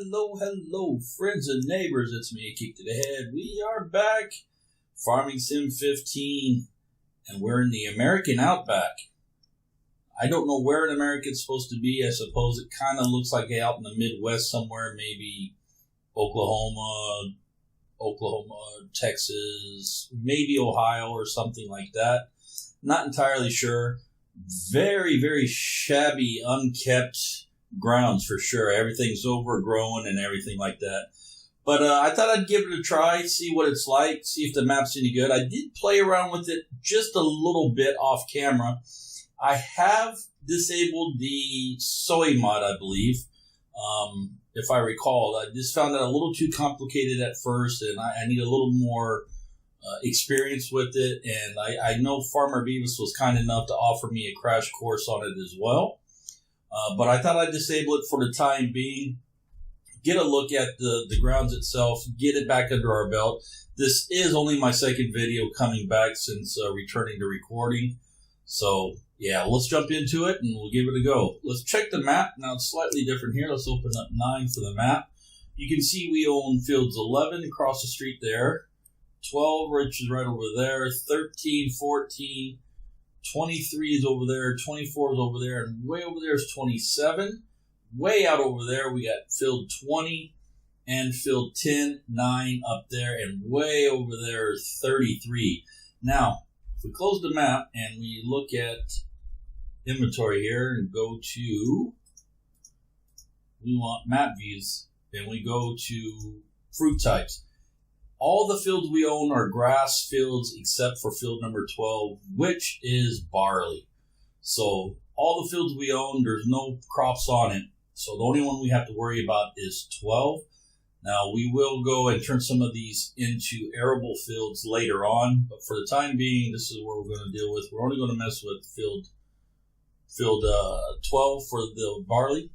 Hello, friends and neighbors. It's me, Kick to the Head. We are back, Farming Sim 15, and we're in the American Outback. I don't know where in America it's supposed to be. I suppose it kind of looks like out in the Midwest somewhere, maybe Oklahoma, Texas, maybe Ohio or something like that. Not entirely sure. Very, very shabby, unkept grounds for sure. Everything's overgrown and everything like that. But I thought I'd give it a try, see what it's like, see if the map's any good. I did play around with it just a little bit off camera. I have disabled the soy mod, I believe, if I recall. I just found that a little too complicated at first, and I need a little more experience with it. And I know Farmer Beavis was kind enough to offer me a crash course on it as well. But I thought I'd disable it for the time being, get a look at the grounds itself, get it back under our belt. This is only my second video coming back since returning to recording. So, yeah, let's jump into it and we'll give it a go. Let's check the map. Now, it's slightly different here. Let's open up 9 for the map. You can see we own fields 11 across the street there, 12, which is right over there, 13, 14, 23 is over there, 24 is over there, and way over there is 27. Way out over there, we got field 20 and field 10, 9 up there, and way over there is 33. Now, if we close the map and we look at inventory here and go to, we want map views, and we go to fruit types. All the fields we own are grass fields except for field number 12, which is barley. So all the fields we own, there's no crops on it. So the only one we have to worry about is 12. Now we will go and turn some of these into arable fields later on. But for the time being, this is what we're going to deal with. We're only going to mess with field 12 for the barley.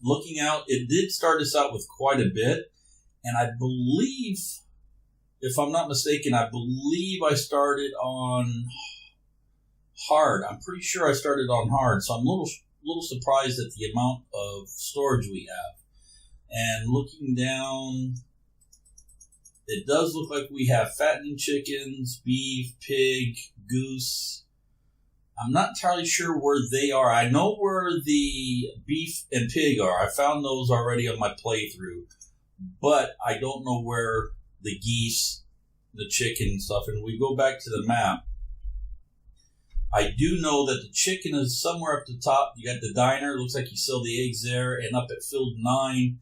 Looking out, it did start us out with quite a bit. And I believe, if I'm not mistaken, I believe I started on hard. I'm pretty sure I started on hard, so I'm a little surprised at the amount of storage we have. And looking down, it does look like we have fattening chickens, beef, pig, goose. I'm not entirely sure where they are. I know where the beef and pig are. I found those already on my playthrough, but I don't know where the geese, the chicken and stuff. And we go back to the map. I do know that the chicken is somewhere up the top. You got the diner. It looks like you sell the eggs there. And up at field 9,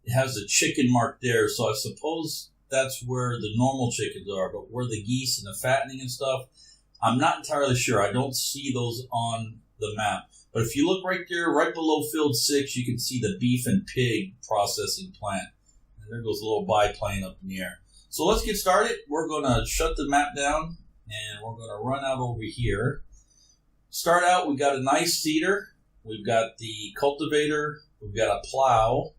it has a chicken mark there. So I suppose that's where the normal chickens are. But where the geese and the fattening and stuff, I'm not entirely sure. I don't see those on the map. But if you look right there, right below field 6, you can see the beef and pig processing plant. And there goes a little biplane up in the air. So let's get started. We're going to shut the map down, and we're going to run out over here. Start out, we've got a nice seeder. We've got the cultivator. We've got a plow.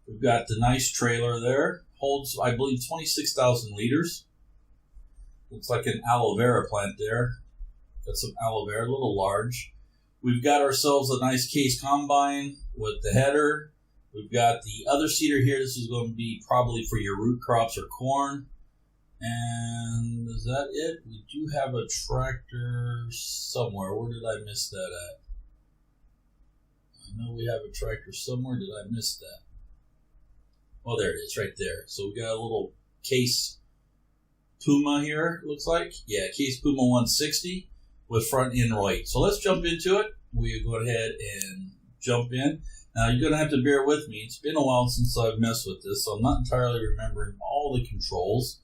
We've got the nice trailer there. Holds, I believe, 26,000 liters. Looks like an aloe vera plant there. Got some aloe vera, a little large. We've got ourselves a nice case combine with the header. We've got the other seeder here. This is going to be probably for your root crops or corn. And is that it? We do have a tractor somewhere. Where did I miss that at? I know we have a tractor somewhere. Did I miss that? Oh, there it is, right there. So we got a little case Puma here, it looks like. Yeah, case Puma 160 with front end right. So let's jump into it. We'll go ahead and jump in. Now, you're going to have to bear with me. It's been a while since I've messed with this, so I'm not entirely remembering all the controls.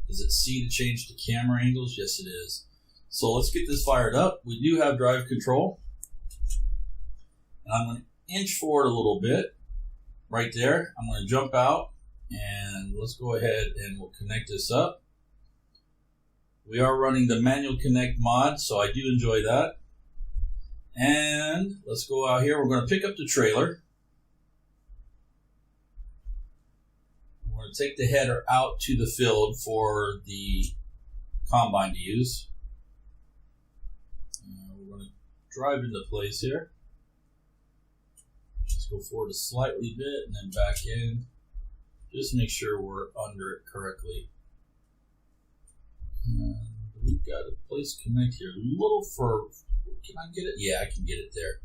Does it C to change the camera angles? Yes, it is. So let's get this fired up. We do have drive control. And I'm going to inch forward a little bit. Right there. I'm going to jump out. And let's go ahead and we'll connect this up. We are running the manual connect mod, so I do enjoy that. And let's go out here. We're going to pick up the trailer. We're going to take the header out to the field for the combine to use. And we're going to drive into place here. Just go forward a slightly bit and then back in. Just make sure we're under it correctly. And we've got a place to connect here. A little for, can I get it? Yeah, I can get it there.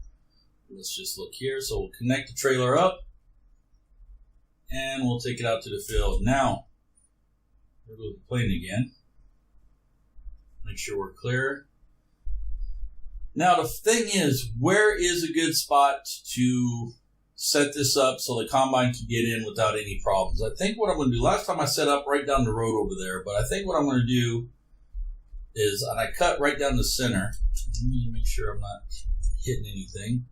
Let's just look here. So we'll connect the trailer up and we'll take it out to the field. Now, we'll go to the plane again. Make sure we're clear. Now the thing is, where is a good spot to set this up so the combine can get in without any problems? I think what I'm going to do, last time I set up right down the road over there, but I think what I'm going to do is, and I cut right down the center. Let me make sure I'm not hitting anything.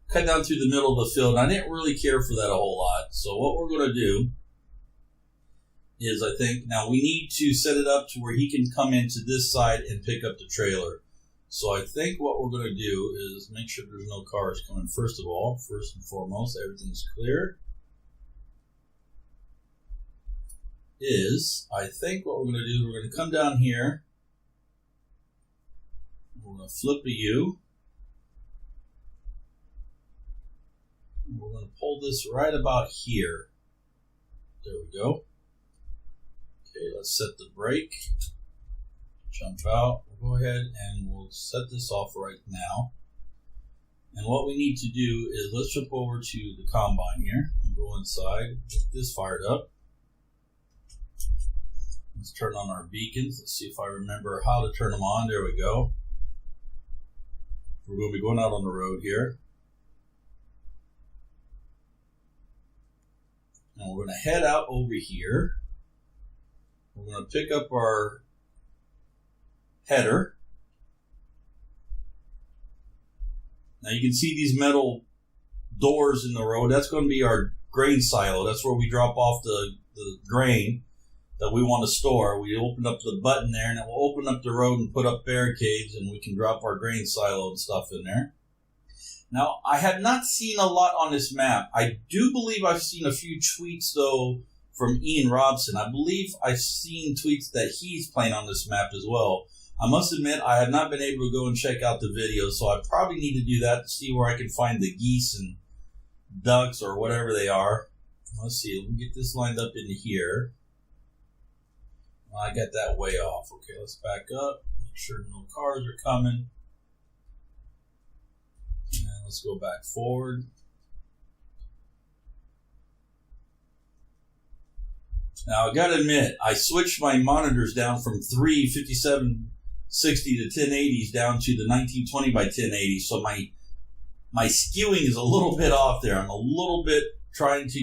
Cut down through the middle of the field, and I didn't really care for that a whole lot. So what we're going to do is, I think, now we need to set it up to where he can come into this side and pick up the trailer. So I think what we're going to do is make sure there's no cars coming. First of all, first and foremost, everything's clear. I think what we're going to do is we're going to come down here. We're going to flip a U. And we're going to pull this right about here. There we go. Okay, let's set the brake. Jump out. We'll go ahead and we'll set this off right now. And what we need to do is let's jump over to the combine here and go inside. Get this fired up. Let's turn on our beacons. Let's see if I remember how to turn them on. There we go. We're going to be going out on the road here. And we're going to head out over here. We're going to pick up our header. Now you can see these metal doors in the road. That's going to be our grain silo. That's where we drop off the grain that we want to store. We open up the button there and it will open up the road and put up barricades and we can drop our grain silo and stuff in there. Now, I have not seen a lot on this map. I do believe I've seen a few tweets, though, from Ian Robson. I believe I've seen tweets that he's playing on this map as well. I must admit, I have not been able to go and check out the video, so I probably need to do that to see where I can find the geese and ducks or whatever they are. Let's see, let me get this lined up into here. I got that way off. Okay, let's back up, make sure no cars are coming. And let's go back forward. Now, I got to admit, I switched my monitors down from 3 5760 to 1080s down to the 1920 by 1080. So my skewing is a little bit off there. I'm a little bit trying to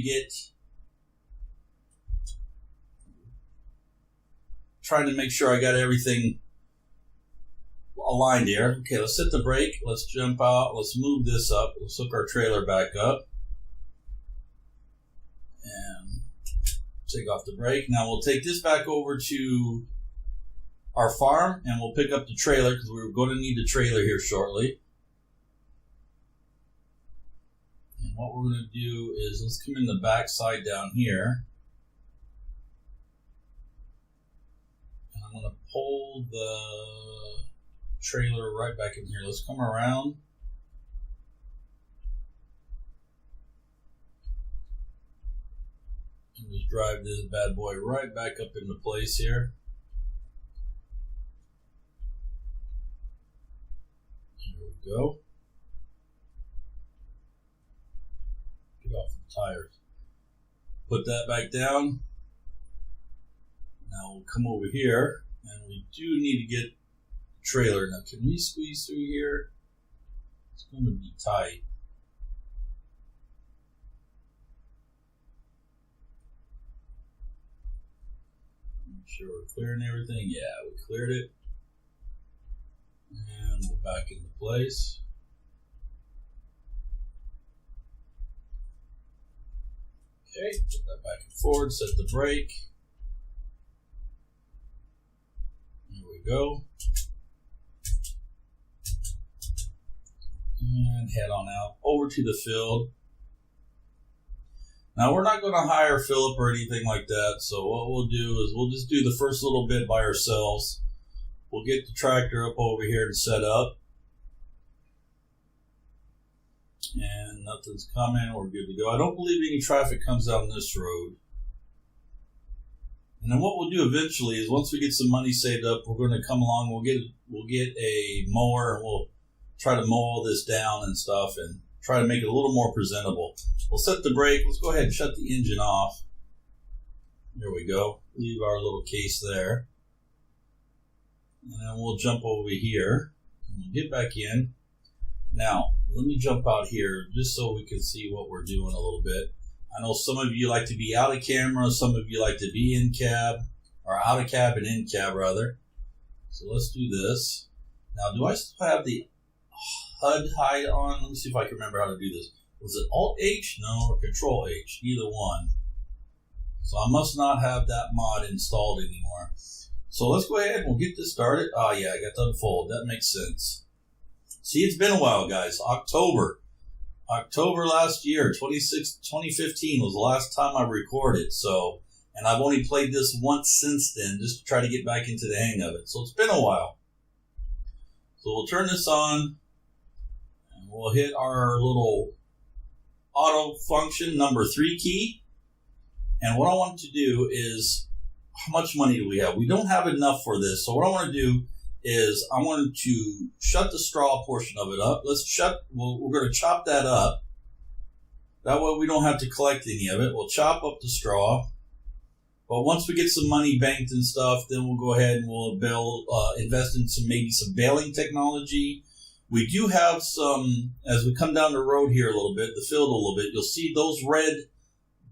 make sure I got everything aligned here. Okay, let's set the brake. Let's jump out. Let's move this up. Let's hook our trailer back up. And take off the brake. Now we'll take this back over to our farm and we'll pick up the trailer because we're going to need the trailer here shortly. And what we're going to do is let's come in the back side down here. And I'm going to pull the trailer right back in here. Let's come around. And just drive this bad boy right back up into place here. Here we go. Get off the tires. Put that back down. Now we'll come over here and we do need to get the trailer. Now can we squeeze through here? It's going to be tight. Make sure we're clearing everything. Yeah, we cleared it. And we're back into place. Okay, put that back and forward, set the brake. There we go. And head on out over to the field. Now, we're not going to hire Philip or anything like that, so what we'll do is we'll just do the first little bit by ourselves. We'll get the tractor up over here and set up. And nothing's coming. We're good to go. I don't believe any traffic comes down this road. And then what we'll do eventually is once we get some money saved up, we're going to come along. We'll get a mower and we'll try to mow all this down and stuff and try to make it a little more presentable. We'll set the brake. Let's go ahead and shut the engine off. There we go. Leave our little case there. And then we'll jump over here. And we'll get back in. Now, let me jump out here just so we can see what we're doing a little bit. I know some of you like to be out of camera. Some of you like to be in cab. Or out of cab and in cab, rather. So let's do this. Now, do I still have the HUD hide on? Let me see if I can remember how to do this. Was it Alt-H? No, or Control-H. Either one. So I must not have that mod installed anymore. So let's go ahead and we'll get this started. Oh, yeah, I got to unfold. That makes sense. See, it's been a while, guys. October last year, 2015 was the last time I recorded. So, and I've only played this once since then, just to try to get back into the hang of it. So it's been a while. So we'll turn this on, and we'll hit our little auto function number 3 key. And what I want to do is, how much money do we have? We don't have enough for this. So what I want to do is I want to shut the straw portion of it up. We're going to chop that up. That way we don't have to collect any of it. We'll chop up the straw. But once we get some money banked and stuff, then we'll go ahead and we'll invest in maybe some baling technology. We do have some, as we come down the road here a little bit, the field a little bit, you'll see those red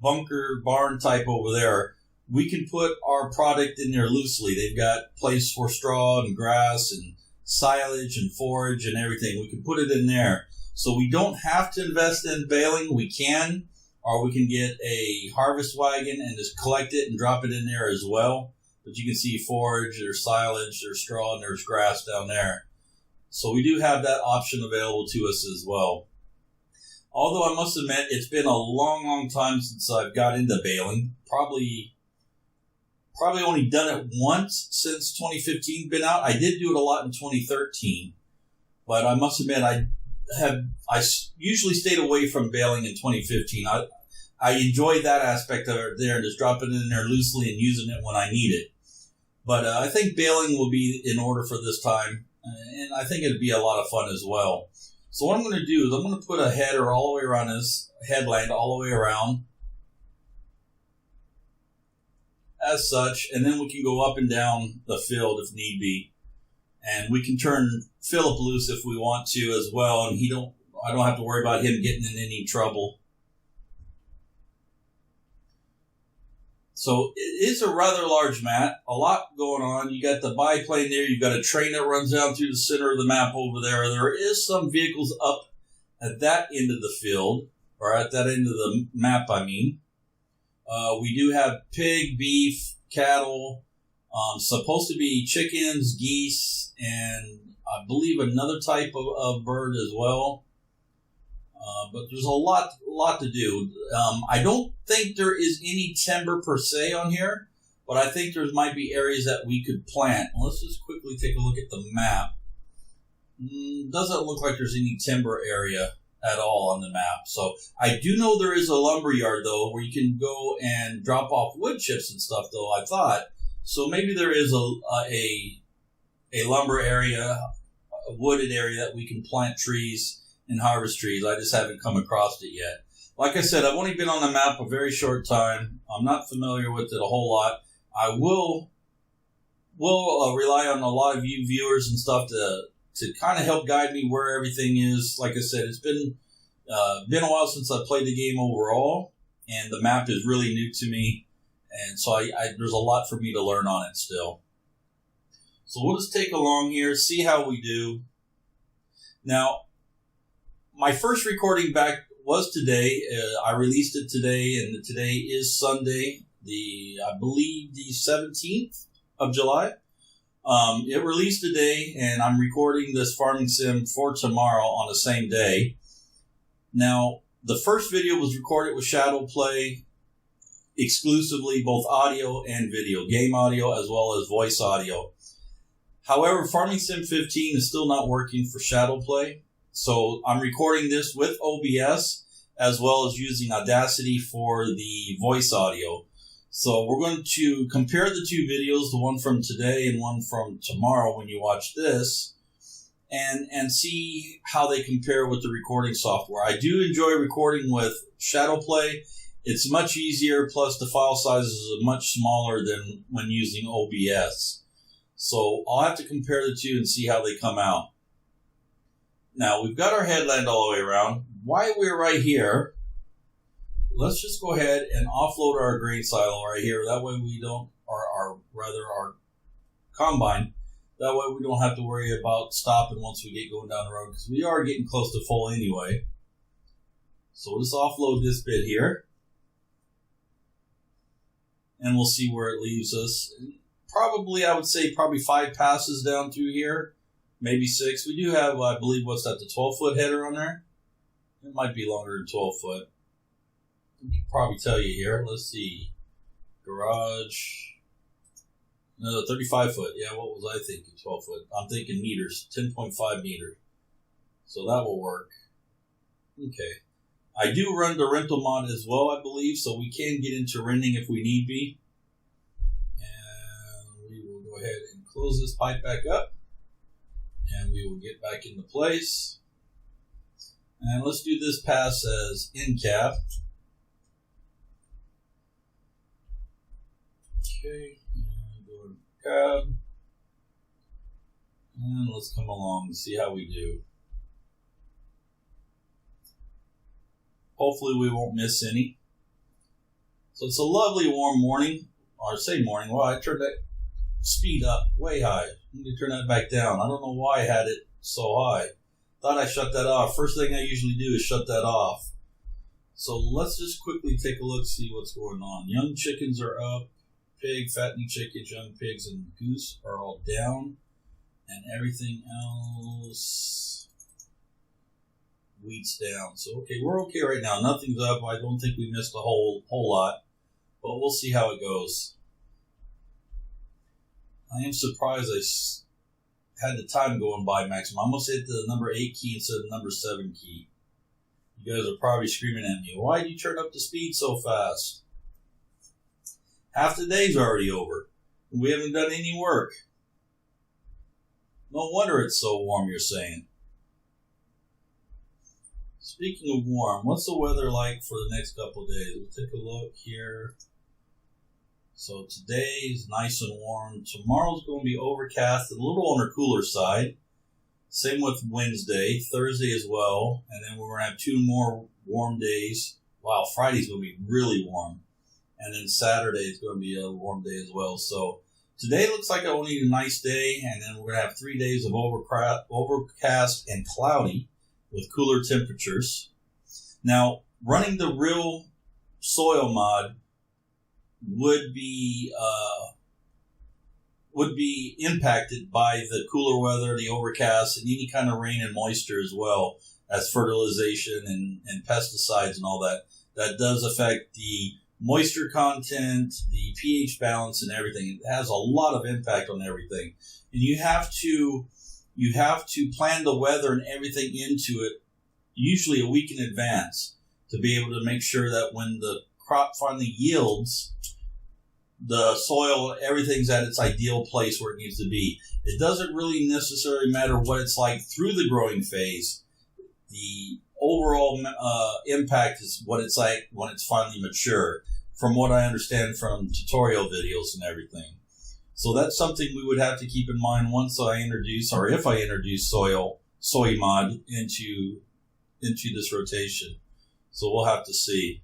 bunker barn type over there. We can put our product in there loosely. They've got place for straw and grass and silage and forage and everything. We can put it in there. So we don't have to invest in baling. We can, or we can get a harvest wagon and just collect it and drop it in there as well. But you can see forage, there's silage, there's straw, and there's grass down there. So we do have that option available to us as well. Although I must admit, it's been a long, long time since I've got into baling. Probably only done it once since 2015 been out. I did do it a lot in 2013, but I must admit I usually stayed away from baling in 2015. I enjoyed that aspect of it there and just dropping it in there loosely and using it when I need it. But I think baling will be in order for this time, and I think it'd be a lot of fun as well. So what I'm going to do is I'm going to put a header all the way around this headland, all the way around, as such, and then we can go up and down the field if need be. And we can turn Philip loose if we want to as well, and I don't have to worry about him getting in any trouble. So it is a rather large map, a lot going on. You got the biplane there, you've got a train that runs down through the center of the map over there. There is some vehicles up at that end of the field, or at that end of the map, I mean. We do have pig, beef, cattle, supposed to be chickens, geese, and I believe another type of bird as well. But there's a lot to do. I don't think there is any timber per se on here, but I think there might be areas that we could plant. Let's just quickly take a look at the map. Doesn't look like there's any timber area at all on the map. So I do know there is a lumber yard though where you can go and drop off wood chips and stuff though, I thought. So maybe there is a lumber area, a wooded area that we can plant trees and harvest trees. I just haven't come across it yet. Like I said, I've only been on the map a very short time. I'm not familiar with it a whole lot. I will rely on a lot of you viewers and stuff to kind of help guide me where everything is. Like I said, it's been a while since I played the game overall, and the map is really new to me, and so there's a lot for me to learn on it still. So we'll just take along here, see how we do. Now, my first recording back was today. I released it today, and today is Sunday, I believe the 17th of July. It released today, and I'm recording this farming sim for tomorrow on the same day. Now, the first video was recorded with Shadow Play exclusively, both audio and video, game audio as well as voice audio. However, Farming Sim 15 is still not working for Shadow Play. So I'm recording this with OBS as well as using Audacity for the voice audio. So we're going to compare the two videos, the one from today and one from tomorrow when you watch this, and see how they compare with the recording software. I do enjoy recording with Shadowplay. It's much easier, plus the file sizes are much smaller than when using OBS. So I'll have to compare the two and see how they come out. Now, we've got our headland all the way around. While we're right here, let's just go ahead and offload our grain silo right here. That way we don't, our combine, that way we don't have to worry about stopping once we get going down the road, because we are getting close to full anyway. So we'll just offload this bit here, and we'll see where it leaves us. Probably, I would say, probably 5 passes down through here, maybe 6. We do have, I believe, what's that, the 12-foot header on there? It might be longer than 12 foot. I can probably tell you here. Let's see. Garage. No, 35 foot. Yeah, what was I thinking? 12 foot. I'm thinking meters. 10.5 meters. So that will work. Okay. I do run the rental mod as well, I believe, so we can get into renting if we need be. And we will go ahead and close this pipe back up. And we will get back into place. And let's do this pass as end cap. Okay, and go to cab. And let's come along and see how we do. Hopefully we won't miss any. So it's a lovely warm morning. Or I say morning. Well, I turned that speed up way high. I need to turn that back down. I don't know why I had it so high. Thought I shut that off. First thing I usually do is shut that off. So let's just quickly take a look, see what's going on. Young chickens are up. Pig, fattening chickens, young pigs, and goose are all down. And everything else, wheat's down. So, okay, we're okay right now. Nothing's up. I don't think we missed a whole lot. But we'll see how it goes. I am surprised had the time going by maximum. I almost hit the number 8 key instead of the number 7 key. You guys are probably screaming at me, why did you turn up the speed so fast? Half the day's already over. We haven't done any work. No wonder it's so warm, you're saying. Speaking of warm, what's the weather like for the next couple of days? We'll take a look here. So today is nice and warm. Tomorrow's going to be overcast, a little on the cooler side. Same with Wednesday, Thursday as well. And then we're going to have 2 more warm days. Wow, Friday's going to be really warm. And then Saturday is going to be a warm day as well. So today looks like only a nice day. And then we're going to have 3 days of overcast and cloudy with cooler temperatures. Now, running the real soil mod would be impacted by the cooler weather, the overcast, and any kind of rain and moisture as well as fertilization and pesticides and all that. That does affect the moisture content, the pH balance, and everything. It has a lot of impact on everything. And you have to plan the weather and everything into it, usually a week in advance, to be able to make sure that when the crop finally yields, the soil, everything's at its ideal place where it needs to be. It doesn't really necessarily matter what it's like through the growing phase. The overall impact is what it's like when it's finally mature, from what I understand from tutorial videos and everything. So that's something we would have to keep in mind once I introduce, or if I introduce soy mod into this rotation. So we'll have to see.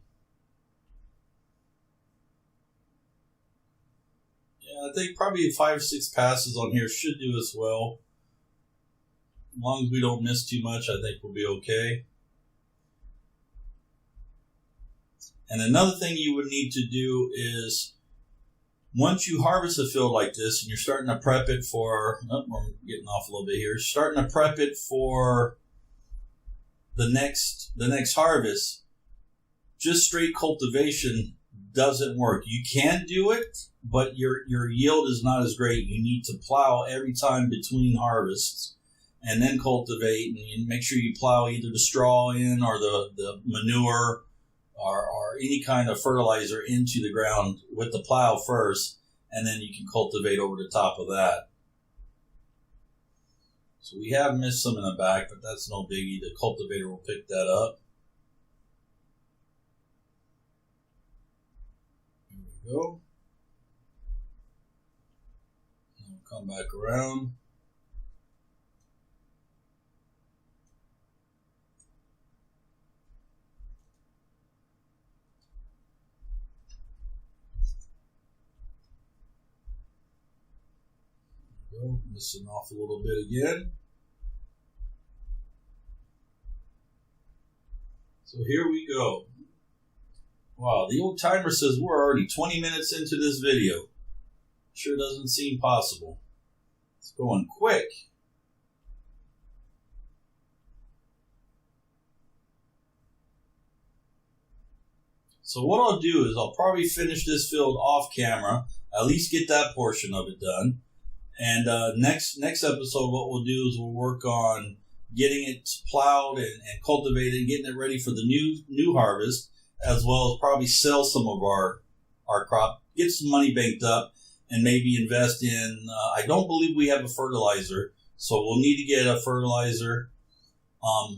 I think probably 5 or 6 passes on here should do us well. As long as we don't miss too much, I think we'll be okay. And another thing you would need to do is, once you harvest a field like this and you're starting to prep it for, we're getting off a little bit here, starting to prep it for the next harvest, just straight cultivation doesn't work. You can do it, but your yield is not as great. You need to plow every time between harvests. and then cultivate, and you make sure you plow either the straw in or the manure or any kind of fertilizer into the ground with the plow first, and then you can cultivate over the top of that. So we have missed some in the back, but that's no biggie. The cultivator will pick that up. Here we go. And we'll come back around. Missing off a little bit again. So here we go. Wow, the old timer says we're already 20 minutes into this video. Sure doesn't seem possible. It's going quick. So what I'll do is I'll probably finish this field off camera, at least get that portion of it done. And next episode, what we'll do is we'll work on getting it plowed and cultivated, getting it ready for the new harvest, as well as probably sell some of our crop, get some money banked up, and maybe invest in. I don't believe we have a fertilizer, so we'll need to get a fertilizer.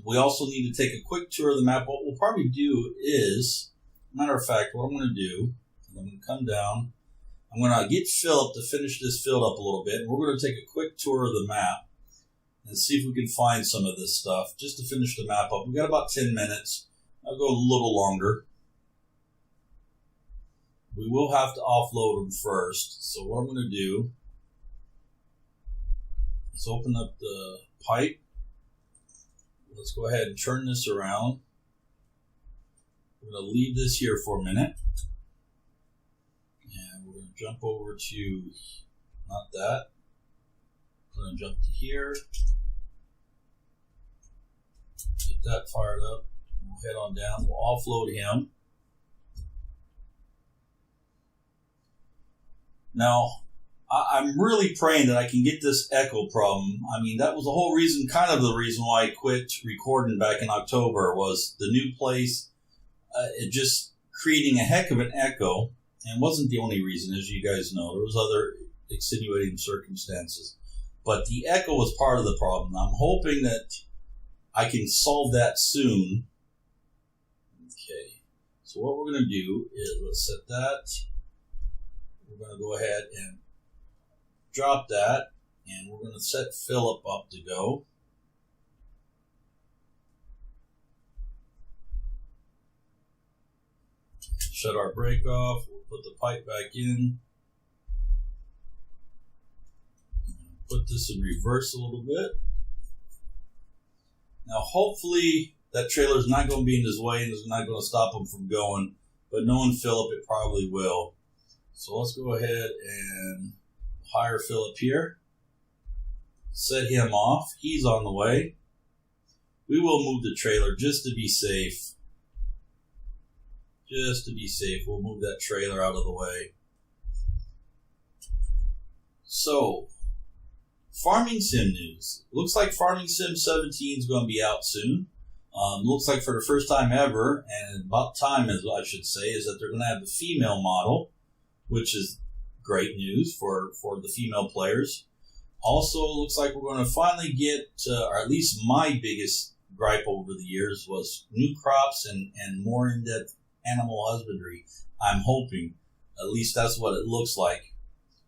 We also need to take a quick tour of the map. What we'll probably do is, matter of fact, what I'm going to do, I'm going to come down. I'm going to get Philip to finish this field up a little bit. And we're going to take a quick tour of the map and see if we can find some of this stuff just to finish the map up. We've got about 10 minutes. I'll go a little longer. We will have to offload them first. So what I'm going to do is open up the pipe. Let's go ahead and turn this around. We're going to leave this here for a minute. And we're going to jump over to, not that. We're going to jump to here. Get that fired up. We'll head on down. We'll offload him. Now, I'm really praying that I can get this echo problem. I mean, that was the whole reason, kind of the reason why I quit recording back in October, was the new place. It just creating a heck of an echo, and wasn't the only reason, as you guys know. There was other extenuating circumstances, but the echo was part of the problem. I'm hoping that I can solve that soon. Okay, so what we're going to do is, let's set that. We're going to go ahead and drop that, and we're going to set Philip up to go. Shut our brake off. We'll put the pipe back in. Put this in reverse a little bit. Now, hopefully, that trailer is not going to be in his way and is not going to stop him from going. But knowing Philip, it probably will. So let's go ahead and hire Philip here. Set him off. He's on the way. We will move the trailer just to be safe. Just to be safe, we'll move that trailer out of the way. So, Farming Sim news. Looks like Farming Sim 17 is going to be out soon. Looks like for the first time ever, and about time, as I should say, is that they're going to have the female model, which is great news for the female players. Also, looks like we're going to finally get, or at least my biggest gripe over the years was new crops and more in-depth animal husbandry. I'm hoping, at least that's what it looks like,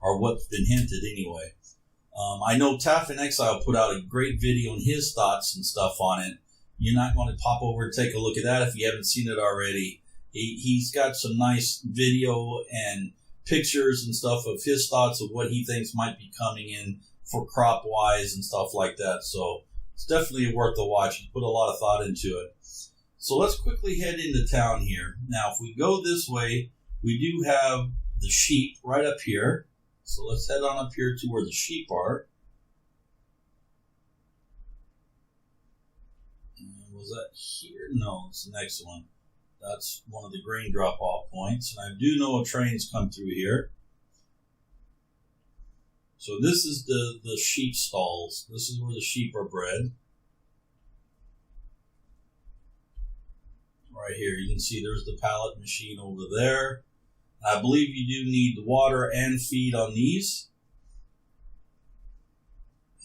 or what's been hinted anyway. I know Taff in Exile put out a great video on his thoughts and stuff on it. You're not going to pop over and take a look at that if you haven't seen it already. He's got some nice video and pictures and stuff of his thoughts of what he thinks might be coming in for crop wise and stuff like that. So it's definitely worth a watch. He put a lot of thought into it. So let's quickly head into town here. Now, if we go this way, we do have the sheep right up here. So let's head on up here to where the sheep are. And was that here? No, it's the next one. That's one of the grain drop-off points. And I do know a train's come through here. So this is the sheep stalls. This is where the sheep are bred. Right here, you can see there's the pallet machine over there. I believe you do need water and feed on these.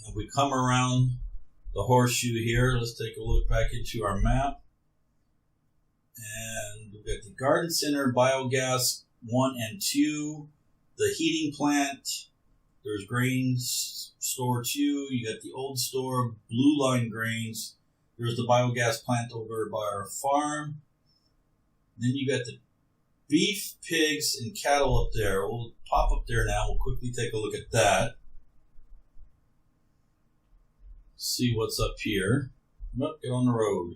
And we come around the horseshoe here. Let's take a look back into our map. And we've got the garden center, biogas 1 and 2, the heating plant. There's grains store 2. You got the old store, blue line grains. There's the biogas plant over by our farm. Then you got the beef, pigs, and cattle up there. We'll pop up there now. We'll quickly take a look at that. See what's up here. Look, get on the road.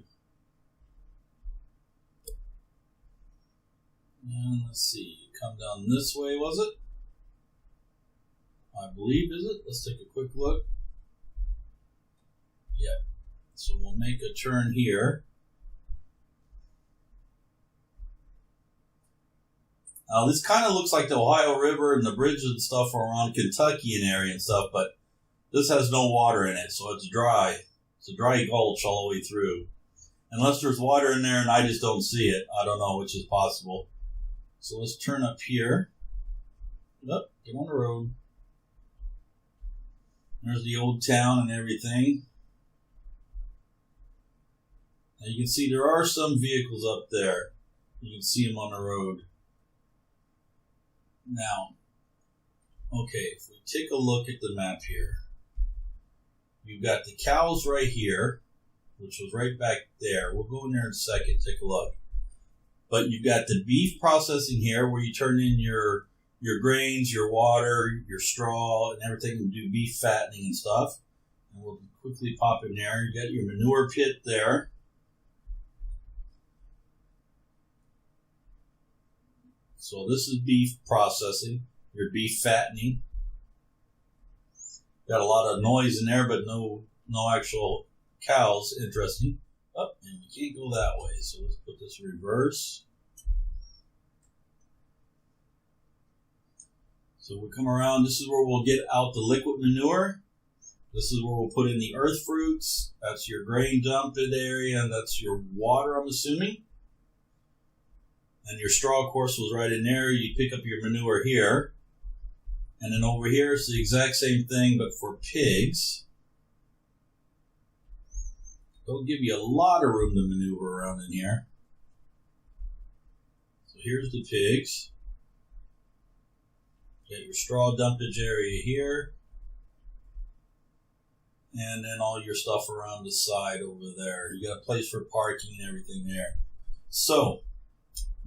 And let's see. Come down this way, was it? I believe, is it? Let's take a quick look. Yep. So we'll make a turn here. Now this kind of looks like the Ohio River and the bridges and stuff around Kentucky and area and stuff, but this has no water in it, so it's dry. It's a dry gulch all the way through. Unless there's water in there and I just don't see it. I don't know, which is possible. So let's turn up here. Up, get on the road. There's the old town and everything. Now you can see there are some vehicles up there. You can see them on the road. Now, okay, if we take a look at the map here, you've got the cows right here, which was right back there. We'll go in there in a second, take a look. But you've got the beef processing here where you turn in your grains, your water, your straw, and everything to do beef fattening and stuff. And we'll quickly pop in there. You got your manure pit there. So this is beef processing, your beef fattening. Got a lot of noise in there, but no actual cows. Interesting. Oh, and we can't go that way, so let's put this in reverse. So we'll come around. This is where we'll get out the liquid manure. This is where we'll put in the earth fruits. That's your grain dumped area, and that's your water, I'm assuming. And your straw, of course, was right in there. You pick up your manure here. And then over here, it's the exact same thing, but for pigs. They'll give you a lot of room to maneuver around in here. So here's the pigs. You got your straw dumpage area here. And then all your stuff around the side over there. You got a place for parking and everything there. So,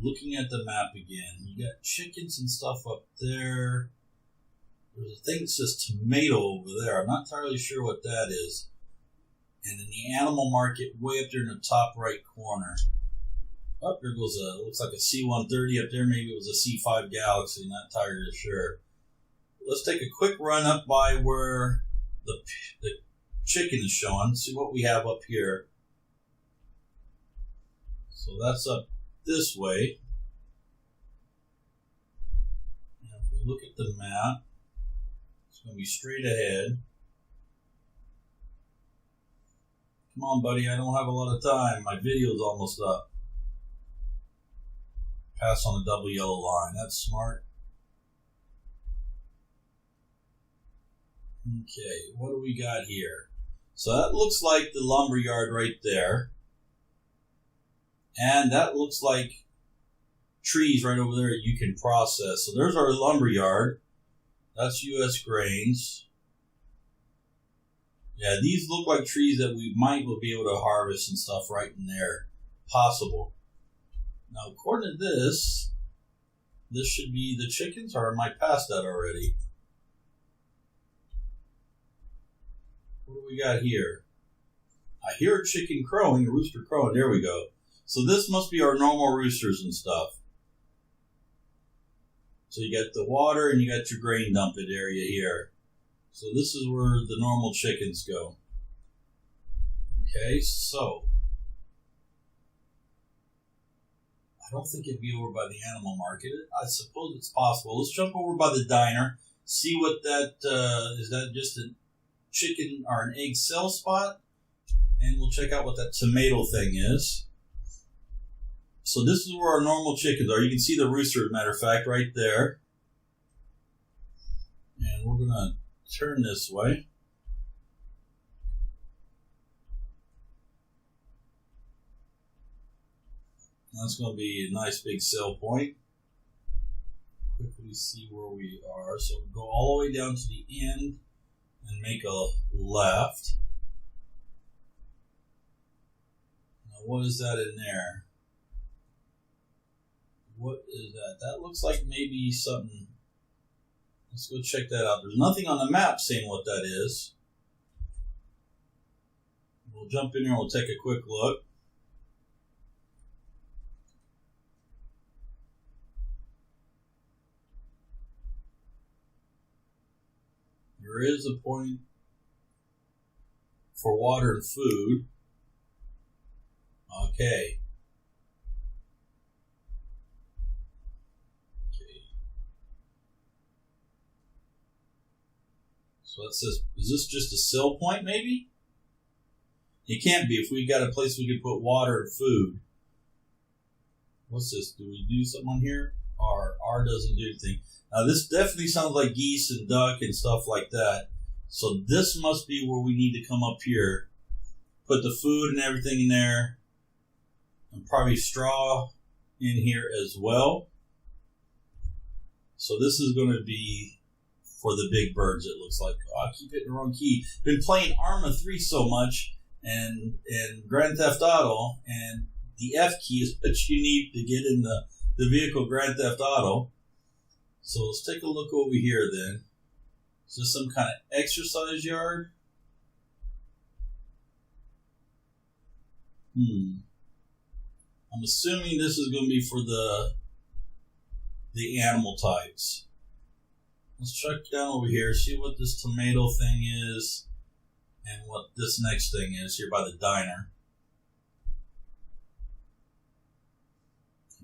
looking at the map again, you got chickens and stuff up there. There's a thing that says tomato over there. I'm not entirely sure what that is. And in the animal market, way up there in the top right corner. Oh, there goes looks like a C-130 up there. Maybe it was a C-5 Galaxy, not entirely sure. Let's take a quick run up by where the chicken is showing. See what we have up here. So that's up this way. Now if we look at the map, it's going to be straight ahead. Come on, buddy, I don't have a lot of time. My video's almost up. Pass on the double yellow line. That's smart. Okay, what do we got here? So that looks like the lumber yard right there. And that looks like trees right over there that you can process. So there's our lumber yard. That's U.S. Grains. Yeah, these look like trees that we might be able to harvest and stuff right in there. Possible. Now, according to this should be the chickens, or am I past that already? What do we got here? I hear a chicken crowing, a rooster crowing. There we go. So this must be our normal roosters and stuff. So you got the water and you got your grain dumping area here. So this is where the normal chickens go. Okay, so I don't think it'd be over by the animal market. I suppose it's possible. Let's jump over by the diner. see what that, is that just a chicken or an egg cell spot? And we'll check out what that tomato thing is. So this is where our normal chickens are. You can see the rooster, as a matter of fact, right there. And we're going to turn this way. That's going to be a nice big sell point. Quickly see where we are. So we'll go all the way down to the end and make a left. Now what is that in there? What is that? That looks like maybe something. Let's go check that out. There's nothing on the map saying what that is. We'll jump in here and we'll take a quick look. There is a point for water and food. Okay. So that says, is this just a sell point maybe? It can't be if we got a place we could put water and food. What's this? Do we do something on here? R doesn't do anything. Now this definitely sounds like geese and duck and stuff like that. So this must be where we need to come up here. Put the food and everything in there. And probably straw in here as well. So this is going to be for the big birds, it looks like. Oh, I keep hitting the wrong key. Been playing Arma 3 so much and Grand Theft Auto, and the F key is what you need to get in the vehicle Grand Theft Auto. So let's take a look over here then. Is this some kind of exercise yard? I'm assuming this is going to be for the animal types. Let's check down over here, see what this tomato thing is and what this next thing is here by the diner.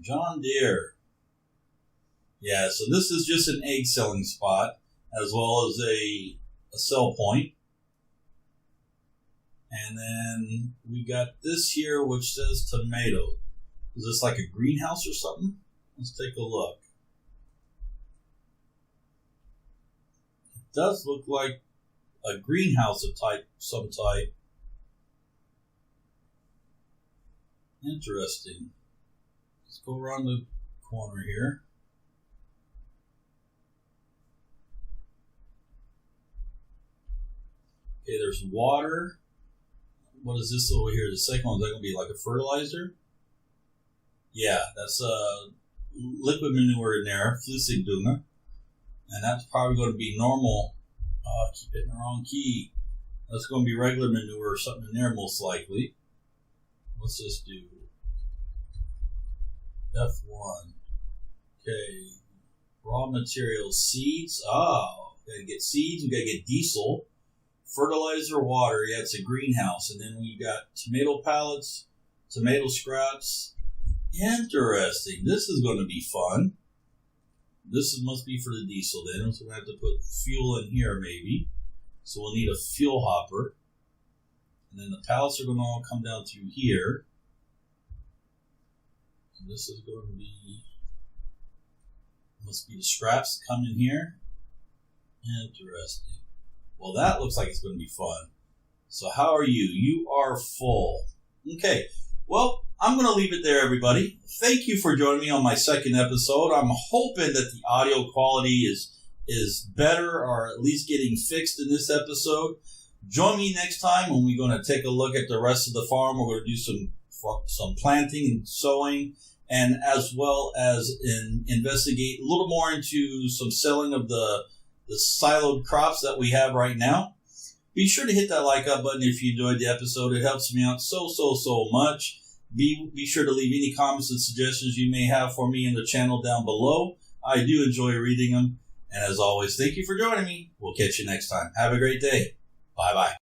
John Deere. Yeah, so this is just an egg selling spot as well as a sell point. And then we got this here which says tomato. Is this like a greenhouse or something? Let's take a look. It does look like a greenhouse of some type. Interesting. Let's go around the corner here. Okay, there's water. What is this over here? The second one, is that going to be like a fertilizer? Yeah, that's liquid manure in there, Flüssigdünger. And that's probably going to be normal. I keep hitting the wrong key. That's going to be regular manure or something in there most likely. What's this do? F1. Okay. Raw materials, seeds. Oh, we got to get seeds. We got to get diesel. Fertilizer, water. Yeah, it's a greenhouse. And then we got tomato pallets, tomato scraps. Interesting. This is going to be fun. This must be for the diesel then. So we're going to have to put fuel in here maybe. So we'll need a fuel hopper. And then the pallets are going to all come down through here. And this is going to be, must be the scraps that come in here. Interesting. Well, that looks like it's going to be fun. So how are you? You are full. Okay. Well, I'm going to leave it there, everybody. Thank you for joining me on my second episode. I'm hoping that the audio quality is better or at least getting fixed in this episode. Join me next time when we're going to take a look at the rest of the farm. We're going to do some planting and sowing, and as well as investigate a little more into some selling of the siloed crops that we have right now. Be sure to hit that like up button if you enjoyed the episode. It helps me out so much. Be sure to leave any comments and suggestions you may have for me in the channel down below. I do enjoy reading them. And as always, thank you for joining me. We'll catch you next time. Have a great day. Bye-bye.